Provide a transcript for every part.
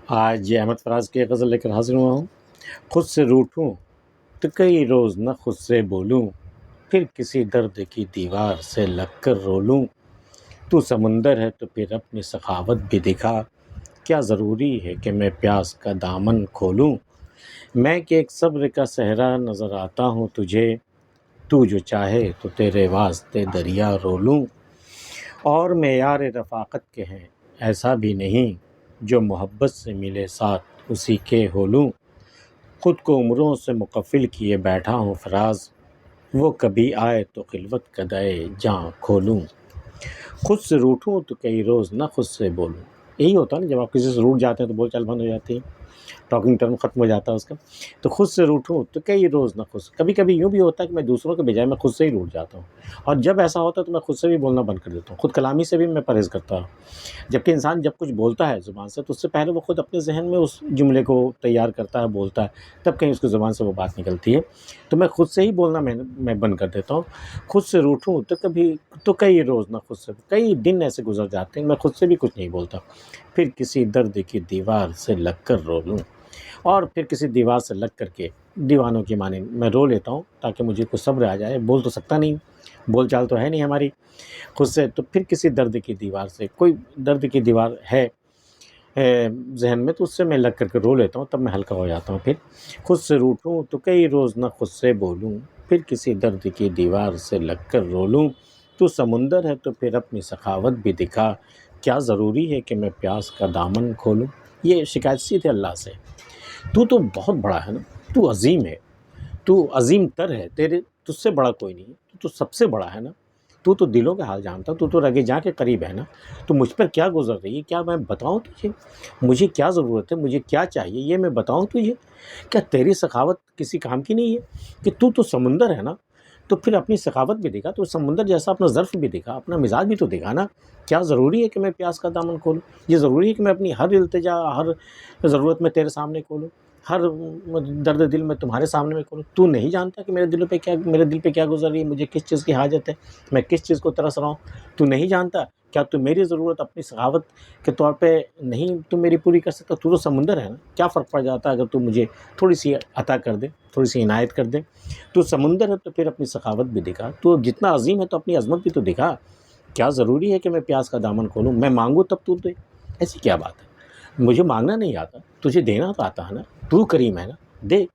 آج احمد فراز کی غزل لے کر حاضر ہوا ہوں۔ خود سے روٹھوں تو کئی روز نہ خود سے بولوں، پھر کسی درد کی دیوار سے لگ کر رو لوں۔ تو سمندر ہے تو پھر اپنی سخاوت بھی دکھا، کیا ضروری ہے کہ میں پیاس کا دامن کھولوں۔ میں کہ ایک صبر کا صحرا نظر آتا ہوں تجھے، تو جو چاہے تو تیرے واسطے دریا رو لوں۔ اور معیار رفاقت کے ہیں ایسا بھی نہیں، جو محبت سے ملے ساتھ اسی کے ہو لوں۔ خود کو عمروں سے مقفل کیے بیٹھا ہوں فراز، وہ کبھی آئے تو خلوت قدائے جاں کھولوں۔ خود سے روٹھوں تو کئی روز نہ خود سے بولوں۔ یہی ہوتا ہے نا، جب آپ کسی سے روٹھ جاتے ہیں تو بول چال بند ہو جاتی ہے، ٹاکنگ ٹرم ختم ہو جاتا ہے اس کا۔ تو خود سے روٹھوں تو کئی روز نہ خود سے، کبھی کبھی یوں بھی ہوتا ہے کہ میں دوسروں کے بجائے میں خود سے ہی روٹھ جاتا ہوں، اور جب ایسا ہوتا ہے تو میں خود سے بھی بولنا بند کر دیتا ہوں، خود کلامی سے بھی میں پرہیز کرتا ہوں۔ جبکہ انسان جب کچھ بولتا ہے زبان سے تو اس سے پہلے وہ خود اپنے ذہن میں اس جملے کو تیار کرتا ہے، بولتا ہے، تب کہیں اس کی زبان سے وہ بات نکلتی ہے۔ تو میں خود سے ہی بولنا میں بند کر دیتا ہوں۔ خود سے روٹھوں تو کئی روز نہ خود سے، کئی دن ایسے گزر جاتے ہیں میں خود سے بھی کچھ نہیں بولتا، پھر کسی درد کی دیوار سے لگ کر رو لوں۔ اور پھر کسی دیوار سے لگ کر کے دیوانوں کی مانی میں رو لیتا ہوں، تاکہ مجھے کچھ صبر آ جائے۔ بول تو سکتا نہیں، بول چال تو ہے نہیں ہماری خود سے، تو پھر کسی درد کی دیوار سے، کوئی درد کی دیوار ہے ذہن میں تو اس سے میں لگ کر کے رو لیتا ہوں، تب میں ہلکا ہو جاتا ہوں۔ پھر خود سے روٹھوں تو کئی روز نہ خود سے بولوں، پھر کسی درد کی دیوار سے لگ کر رو لوں۔ تو سمندر ہے تو پھر اپنی سخاوت بھی دکھا، کیا ضروری ہے کہ میں پیاس کا دامن کھولوں۔ یہ شکایت سی تھی اللہ سے، تو بہت بڑا ہے نا، تو عظیم ہے، تو عظیم تر ہے، تجھ سے بڑا کوئی نہیں، تو سب سے بڑا ہے نا، تو دلوں کے حال جانتا، تو رگے جاں کے قریب ہے نا۔ تو مجھ پر کیا گزر رہی ہے، کیا میں بتاؤں تجھے، مجھے کیا ضرورت ہے، مجھے کیا چاہیے، یہ میں بتاؤں تجھے؟ کیا تیری سخاوت کسی کام کی نہیں ہے؟ کہ تو سمندر ہے نا، تو پھر اپنی سخاوت بھی دکھا، تو سمندر جیسا اپنا ظرف بھی دکھا، اپنا مزاج بھی تو دکھا نا۔ کیا ضروری ہے کہ میں پیاس کا دامن کھولوں؟ یہ ضروری ہے کہ میں اپنی ہر التجا، ہر ضرورت میں تیرے سامنے کھولوں، ہر درد دل میں تمہارے سامنے میں کھولوں؟ تو نہیں جانتا کہ میرے دل پہ کیا گزر رہی ہے، مجھے کس چیز کی حاجت ہے، میں کس چیز کو ترس رہا ہوں؟ تو نہیں جانتا؟ کیا تو میری ضرورت اپنی سخاوت کے طور پہ نہیں تو میری پوری کر سکتا؟ تو سمندر ہے نا، کیا فرق پڑ جاتا ہے اگر تو مجھے تھوڑی سی عطا کر دے، تھوڑی سی عنایت کر دے۔ تو سمندر ہے تو پھر اپنی سخاوت بھی دکھا، تو جتنا عظیم ہے تو اپنی عظمت بھی تو دکھا۔ کیا ضروری ہے کہ میں پیاس کا دامن کھولوں، میں مانگوں تب تو دے؟ ایسی کیا بات ہے؟ مجھے مانگنا نہیں آتا، تجھے دینا تو آتا ہے نا، تو کریم ہے نا، دے۔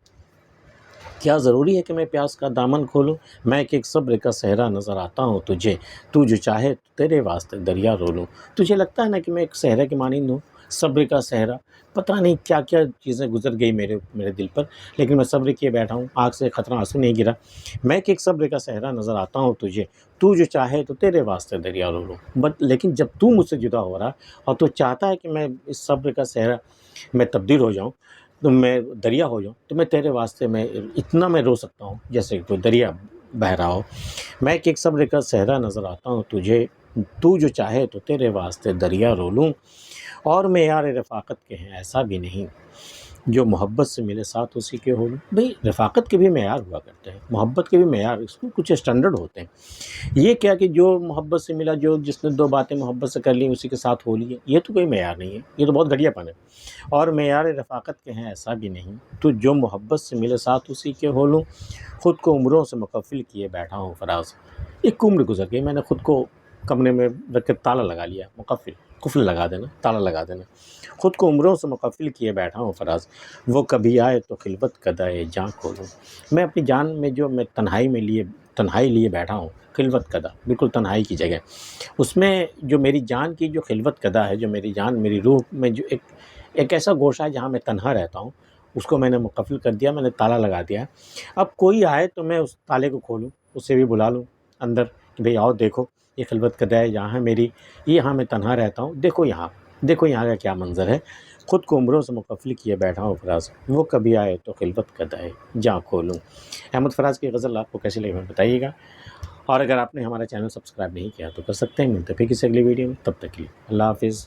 کیا ضروری ہے کہ میں پیاس کا دامن کھولوں، میں کہ ایک صبر کا صحرا نظر آتا ہوں تجھے، تو جو چاہے تو تیرے واسطے دریا رو لوں۔ تجھے لگتا ہے نا کہ میں ایک صحرا کے مانند ہوں، صبر کا صحرا، پتہ نہیں کیا کیا چیزیں گزر گئی میرے دل پر، لیکن میں صبر کیے بیٹھا ہوں، آنکھ سے قطرہ آنسو نہیں گرا۔ میں کہ ایک صبر کا صحرا نظر آتا ہوں تجھے، تو جو چاہے تو تیرے واسطے دریا رو لوں۔ لیکن جب تو مجھ سے جدا ہو رہا اور تو چاہتا ہے کہ میں اس صبر کا صحرا میں تبدیل ہو جاؤں، تو میں دریا ہو جاؤں، تو میں تیرے واسطے میں اتنا میں رو سکتا ہوں جیسے کہ کوئی دریا بہہ رہا ہو۔ میں کہ ایک صبر کا صحرا نظر آتا ہوں تجھے، تو جو چاہے تو تیرے واسطے دریا رو لوں۔ اور معیار رفاقت کے ہیں ایسا بھی نہیں، جو محبت سے ملے ساتھ اسی کے ہو لوں۔ بھئی رفاقت کے بھی معیار ہوا کرتے ہیں، محبت کے بھی معیار، اس میں کچھ اسٹینڈرڈ ہوتے ہیں۔ یہ کیا کہ جو محبت سے ملا، جس نے دو باتیں محبت سے کر لی اسی کے ساتھ ہو لی ہے، یہ تو کوئی معیار نہیں ہے، یہ تو بہت گھٹیا پن ہے۔ اور معیار رفاقت کے ہیں ایسا بھی نہیں، تو جو محبت سے ملے ساتھ اسی کے ہو لوں۔ خود کو عمروں سے مقفل کیے بیٹھا ہوں فراز، ایک عمر گزر گئی، میں نے خود کو کمرے میں رکھ کے تالا لگا لیا، قفل لگا دینا، تالا لگا دینا۔ خود کو عمروں سے مقفل کیے بیٹھا ہوں فراز، وہ کبھی آئے تو خلوت قدائے جاں کھولوں۔ میں اپنی جان میں جو میں تنہائی لیے بیٹھا ہوں، خلوت قدا، بالکل تنہائی کی جگہ، اس میں جو میری جان کی جو خلوت قدا ہے، جو میری جان، میری روح میں جو ایک ایسا گوشہ ہے جہاں میں تنہا رہتا ہوں، اس کو میں نے مقفل کر دیا، میں نے تالا لگا دیا۔ اب کوئی آئے تو میں اس تالے کو کھولوں، اسے بھی بلا لوں اندر کہ بھئی آؤ دیکھو، یہ خلوت قدائے یہاں ہے میری، یہاں میں تنہا رہتا ہوں، دیکھو یہاں کا کیا منظر ہے۔ خود کو عمروں سے مقفل کیے بیٹھا ہوں فراز، وہ کبھی آئے تو خلوت قدائے جاں کھولوں۔ احمد فراز کی غزل آپ کو کیسی لگی بتائیے گا، اور اگر آپ نے ہمارا چینل سبسکرائب نہیں کیا تو کر سکتے ہیں۔ ملتے پھر کسی اگلی ویڈیو میں، تب تک کے لیے اللہ حافظ۔